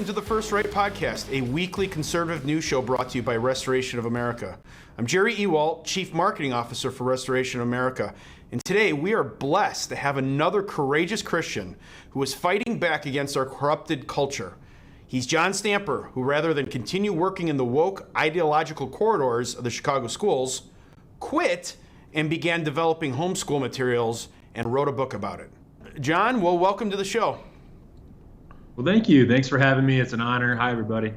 to the First Right Podcast, a weekly conservative news show brought to you by Restoration of America. I'm Jerry Ewalt, Chief Marketing Officer for Restoration of America, and today we are blessed to have another courageous Christian who is fighting back against our corrupted culture. He's John Stamper, who rather than continue working in the woke ideological corridors of the Chicago schools, quit and began developing homeschool materials and wrote a book about it. John, well, welcome to the show. Well, thank you. Thanks for having me. It's an honor. Hi, everybody.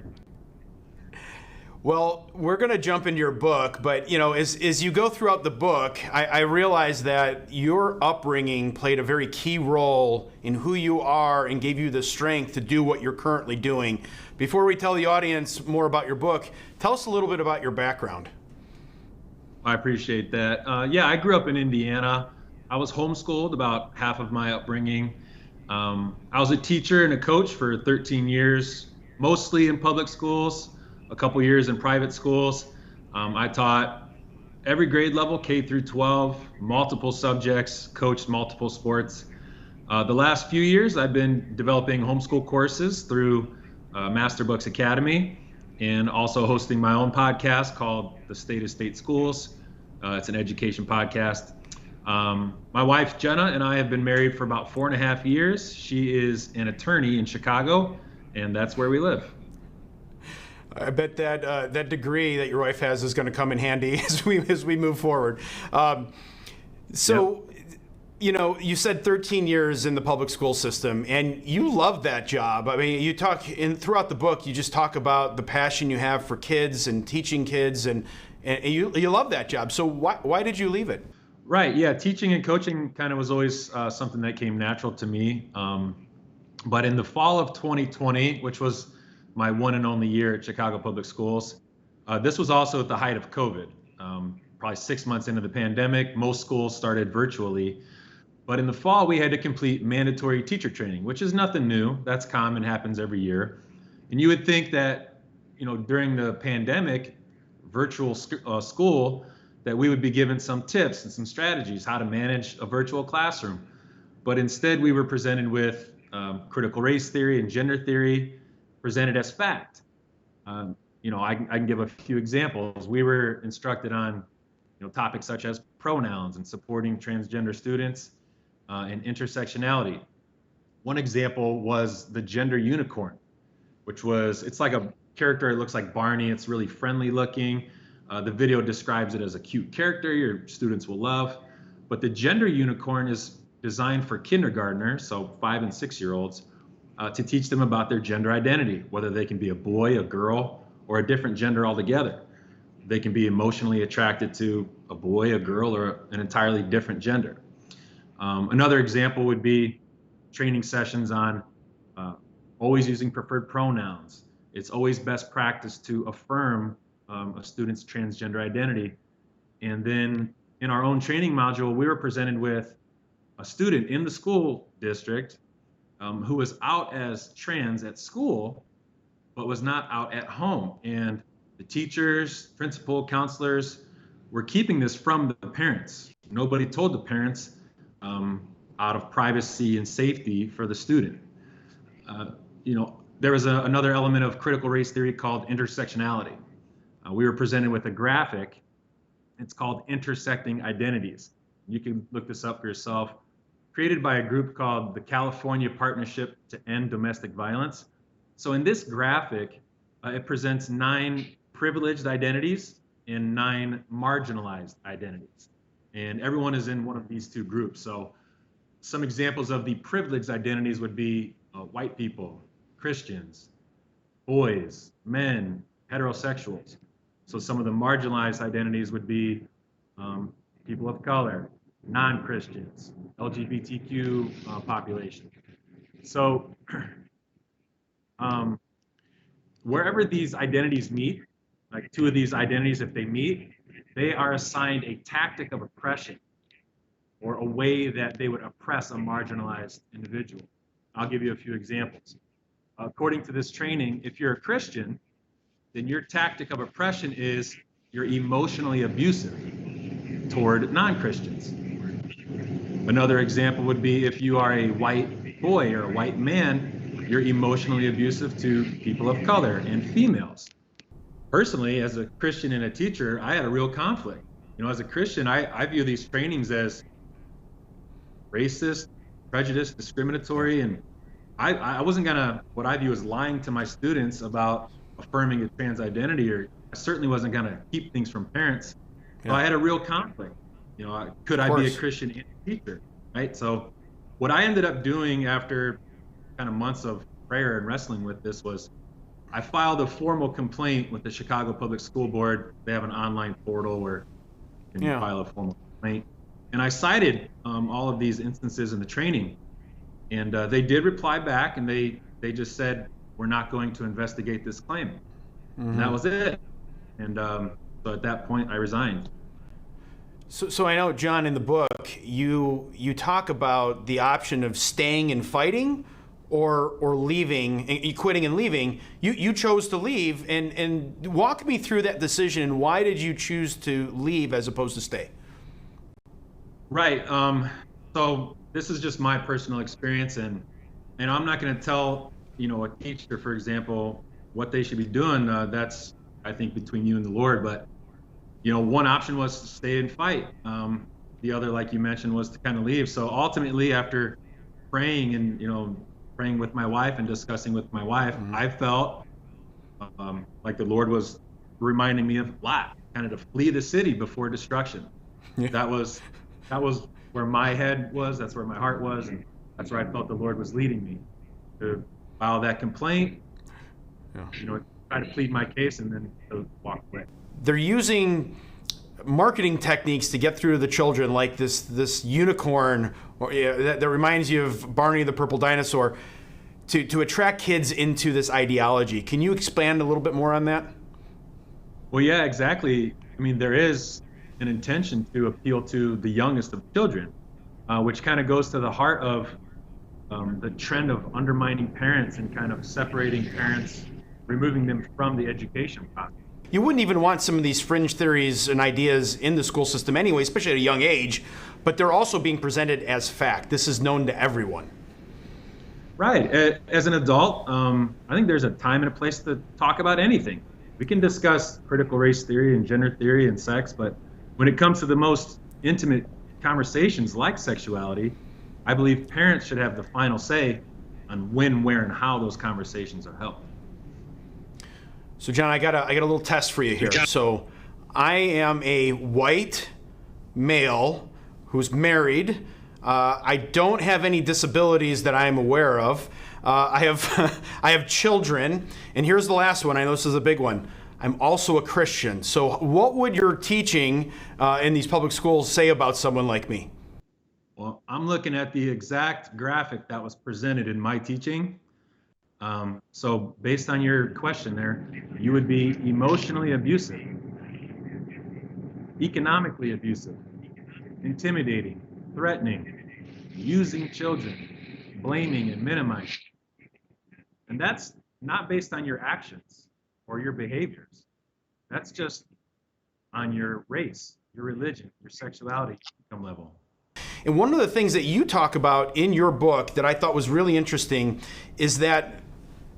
Well, we're going to jump into your book, but as you go throughout the book, I realize that your upbringing played a very key role in who you are and gave you the strength to do what you're currently doing. Before we tell the audience more about your book, tell us a little bit about your background. I appreciate that. I grew up in Indiana. I was homeschooled about half of my upbringing. I was a teacher and a coach for 13 years, mostly in public schools, a couple years in private schools. I taught every grade level, K through 12, multiple subjects, coached multiple sports. The last few years, I've been developing homeschool courses through Master Books Academy and also hosting my own podcast called The State of State Schools. It's an education podcast. My wife, Jenna, and I have been married for about 4.5 years. She is an attorney in Chicago, and that's where we live. I bet that degree that your wife has is going to come in handy as we move forward. You said 13 years in the public school system, and you love that job. I mean, you talk throughout the book. You just talk about the passion you have for kids and teaching kids, and you love that job. So why did you leave it? Right. Yeah. Teaching and coaching kind of was always something that came natural to me. But in the fall of 2020, which was my one and only year at Chicago Public Schools, this was also at the height of COVID. Probably 6 months into the pandemic, most schools started virtually. But in the fall, we had to complete mandatory teacher training, which is nothing new. That's common, happens every year. And you would think that, during the pandemic, virtual school, that we would be given some tips and some strategies how to manage a virtual classroom. But instead, we were presented with critical race theory and gender theory presented as fact. I can give a few examples. We were instructed on topics such as pronouns and supporting transgender students and intersectionality. One example was the gender unicorn, it's like a character. It looks like Barney. It's really friendly looking. The video describes it as a cute character your students will love. But the gender unicorn is designed for kindergartners, so 5 and 6 year olds, to teach them about their gender identity, whether they can be a boy, a girl, or a different gender altogether. They can be emotionally attracted to a boy, a girl, or an entirely different gender. Another example would be training sessions on always using preferred pronouns. It's always best practice to affirm a student's transgender identity. And then in our own training module, we were presented with a student in the school district who was out as trans at school, but was not out at home. And the teachers, principal, counselors were keeping this from the parents. Nobody told the parents out of privacy and safety for the student. There was another element of critical race theory called intersectionality. We were presented with a graphic. It's called Intersecting Identities. You can look this up for yourself. Created by a group called the California Partnership to End Domestic Violence. So in this graphic, it presents 9 privileged identities and 9 marginalized identities. And everyone is in one of these two groups. So some examples of the privileged identities would be white people, Christians, boys, men, heterosexuals. So some of the marginalized identities would be people of color, non-Christians, LGBTQ population. So wherever these identities meet, like 2 of these identities, if they meet, they are assigned a tactic of oppression or a way that they would oppress a marginalized individual. I'll give you a few examples. According to this training, if you're a Christian, then your tactic of oppression is you're emotionally abusive toward non-Christians. Another example would be if you are a white boy or a white man, you're emotionally abusive to people of color and females. Personally, as a Christian and a teacher, I had a real conflict. As a Christian, I view these trainings as racist, prejudiced, discriminatory, and I wasn't gonna, what I view as lying to my students about affirming a trans identity, or I certainly wasn't gonna keep things from parents. So I had a real conflict. Could I be a Christian and a teacher, right? So what I ended up doing after kind of months of prayer and wrestling with this was I filed a formal complaint with the Chicago Public School Board. They have an online portal where you can file a formal complaint. And I cited all of these instances in the training. And they did reply back, and they just said, we're not going to investigate this claim. Mm-hmm. And that was it. And so at that point, I resigned. So I know, John, in the book, you talk about the option of staying and fighting or leaving, quitting and leaving. You chose to leave, and walk me through that decision, and why did you choose to leave as opposed to stay? Right. So this is just my personal experience, and I'm not going to tell a teacher, for example, what they should be doing. That's, I think, between you and the Lord. But one option was to stay and fight. The other, like you mentioned, was to kind of leave. So ultimately, after praying and praying with my wife and discussing with my wife, mm-hmm. I felt like the Lord was reminding me of Lot, kind of to flee the city before destruction. Yeah. That was where my head was. That's where my heart was, and that's where I felt the Lord was leading me to file that complaint. Yeah. Try to plead my case, and then to walk away. They're using marketing techniques to get through to the children, like this unicorn that reminds you of Barney the Purple Dinosaur, to attract kids into this ideology. Can you expand a little bit more on that? Well, yeah, exactly. I mean, there is an intention to appeal to the youngest of children, which kind of goes to the heart of the trend of undermining parents and kind of separating parents, removing them from the education process. You wouldn't even want some of these fringe theories and ideas in the school system anyway, especially at a young age, but they're also being presented as fact. This is known to everyone. Right. As an adult, I think there's a time and a place to talk about anything. We can discuss critical race theory and gender theory and sex, but when it comes to the most intimate conversations like sexuality, I believe parents should have the final say on when, where, and how those conversations are held. So, John, I got a little test for you here. So, I am a white male who's married. I don't have any disabilities that I am aware of. I have children, and here's the last one. I know this is a big one. I'm also a Christian. So, what would your teaching in these public schools say about someone like me? Well, I'm looking at the exact graphic that was presented in my teaching. So based on your question there, you would be emotionally abusive, economically abusive, intimidating, threatening, using children, blaming and minimizing. And that's not based on your actions or your behaviors. That's just on your race, your religion, your sexuality, income level. And one of the things that you talk about in your book that I thought was really interesting is that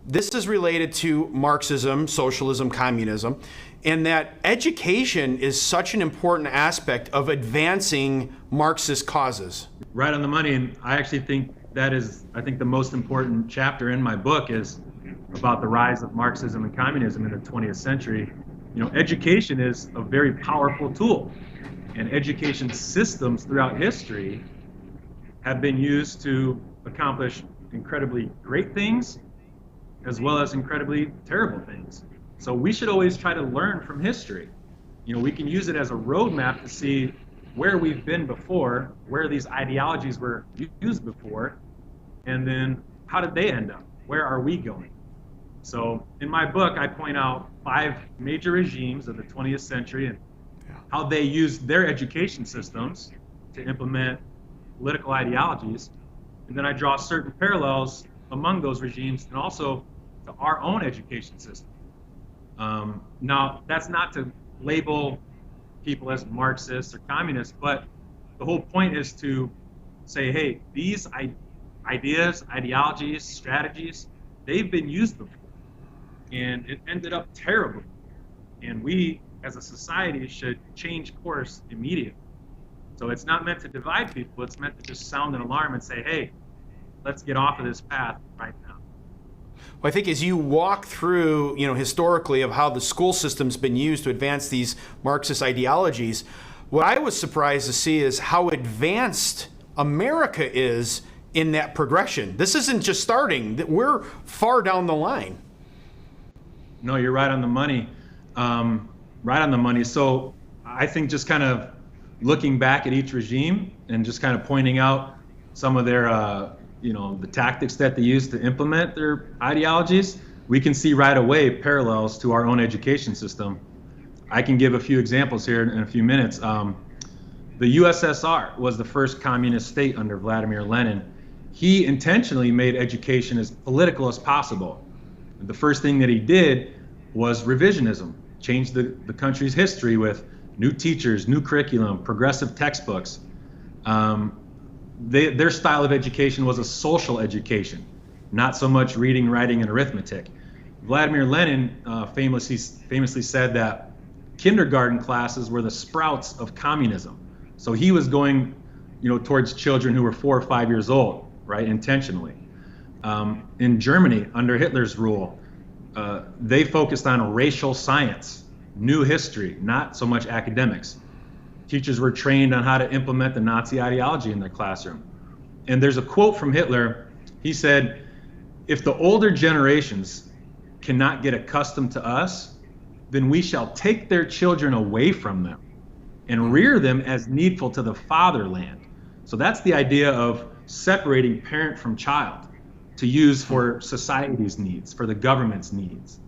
this is related to Marxism, socialism, communism, and that education is such an important aspect of advancing Marxist causes. Right on the money, and I actually think that is, the most important chapter in my book is about the rise of Marxism and communism in the 20th century. Education is a very powerful tool, and education systems throughout history have been used to accomplish incredibly great things as well as incredibly terrible things. So we should always try to learn from history. We can use it as a roadmap to see where we've been before, where these ideologies were used before, and then how did they end up? Where are we going? So in my book, I point out 5 major regimes of the 20th century and how they used their education systems to implement political ideologies. And then I draw certain parallels among those regimes and also to our own education system. Now, that's not to label people as Marxists or communists, but the whole point is to say, hey, these ideas, ideologies, strategies, they've been used before, and it ended up terribly. And we, as a society, should change course immediately. So it's not meant to divide people. It's meant to just sound an alarm and say, hey, let's get off of this path right now. Well, I think as you walk through, historically of how the school system's been used to advance these Marxist ideologies, what I was surprised to see is how advanced America is in that progression. This isn't just starting. We're far down the line. No, you're right on the money. Right on the money. So I think just kind of looking back at each regime and just kind of pointing out some of their, the tactics that they use to implement their ideologies, we can see right away parallels to our own education system. I can give a few examples here in a few minutes. The USSR was the first communist state under Vladimir Lenin. He intentionally made education as political as possible. The first thing that he did was revisionism, changed the country's history with new teachers, new curriculum, progressive textbooks. Their style of education was a social education, not so much reading, writing, and arithmetic. Vladimir Lenin famously said that kindergarten classes were the sprouts of communism. So he was going, towards children who were 4 or 5 years old, right, intentionally. In Germany, under Hitler's rule, they focused on racial science, new history, not so much academics. Teachers were trained on how to implement the Nazi ideology in their classroom. And there's a quote from Hitler. He said, "If the older generations cannot get accustomed to us, then we shall take their children away from them and rear them as needful to the fatherland." So that's the idea of separating parent from child to use for society's needs, for the government's needs,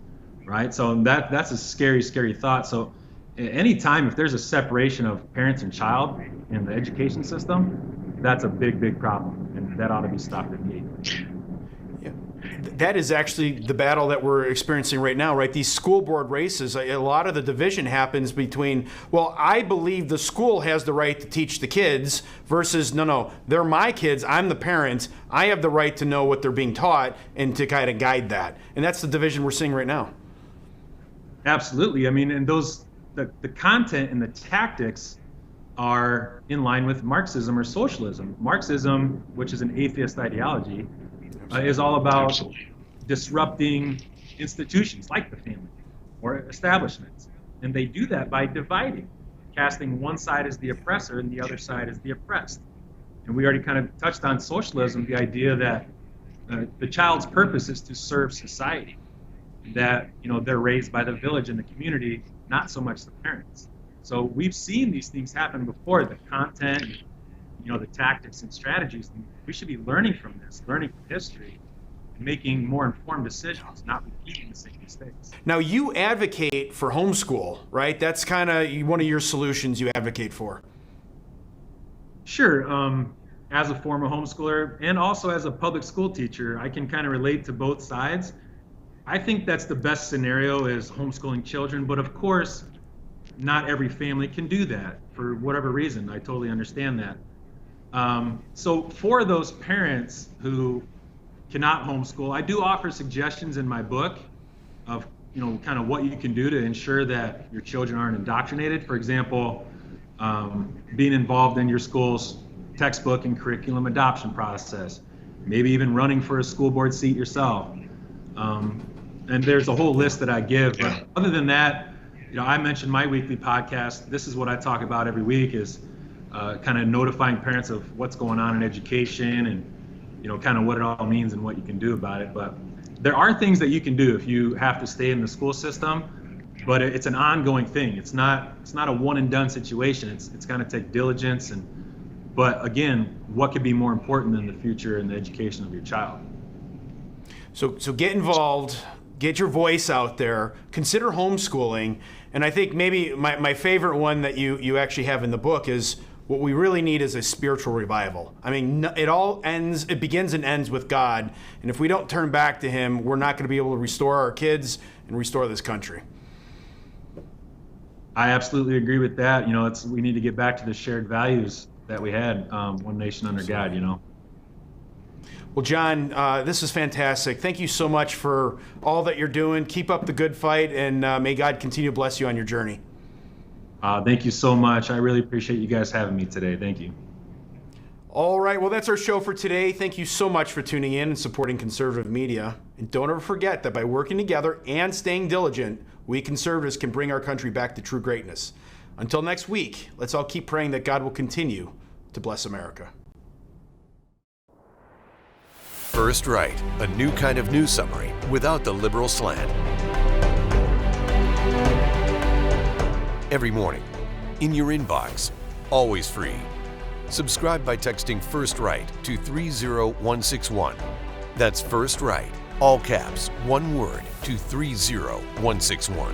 right? So that's a scary, scary thought. So anytime if there's a separation of parents and child in the education system, that's a big, big problem, and that ought to be stopped immediately. Yeah. That is actually the battle that we're experiencing right now, right? These school board races, a lot of the division happens between, well, I believe the school has the right to teach the kids versus, no, they're my kids, I'm the parent, I have the right to know what they're being taught and to kind of guide that. And that's the division we're seeing right now. Absolutely. I mean, and the content and the tactics are in line with Marxism or socialism. Marxism, which is an atheist ideology, is all about disrupting institutions like the family or establishments. And they do that by dividing, casting one side as the oppressor and the other side as the oppressed. And we already kind of touched on socialism, the idea that the child's purpose is to serve society, that they're raised by the village and the community, not so much the parents. So we've seen these things happen before, the content, the tactics and strategies. And we should be learning from this, learning from history, and making more informed decisions, not repeating the same mistakes. Now, you advocate for homeschool, right? That's kind of one of your solutions you advocate for. Sure. As a former homeschooler and also as a public school teacher, I can kind of relate to both sides. I think that's the best scenario is homeschooling children, but of course, not every family can do that for whatever reason. I totally understand that. So for those parents who cannot homeschool, I do offer suggestions in my book of kind of what you can do to ensure that your children aren't indoctrinated. For example, being involved in your school's textbook and curriculum adoption process, maybe even running for a school board seat yourself. And there's a whole list that I give. But other than that, I mentioned my weekly podcast. This is what I talk about every week is kind of notifying parents of what's going on in education and, kind of what it all means and what you can do about it. But there are things that you can do if you have to stay in the school system, but it's an ongoing thing. It's not a one and done situation. It's going to take diligence. But again, what could be more important than the future and the education of your child? So get involved. Get your voice out there, consider homeschooling, and I think maybe my favorite one that you actually have in the book is what we really need is a spiritual revival. I mean, it begins and ends with God, and if we don't turn back to Him, we're not going to be able to restore our kids and restore this country. I absolutely agree with that. We need to get back to the shared values that we had, one nation under God, Well, John, this is fantastic. Thank you so much for all that you're doing. Keep up the good fight, and may God continue to bless you on your journey. Thank you so much. I really appreciate you guys having me today. Thank you. All right, well, that's our show for today. Thank you so much for tuning in and supporting conservative media. And don't ever forget that by working together and staying diligent, we conservatives can bring our country back to true greatness. Until next week, let's all keep praying that God will continue to bless America. First Right, a new kind of news summary without the liberal slant. Every morning, in your inbox, always free. Subscribe by texting First Right to 30161. That's First Right, all caps, one word, to 30161.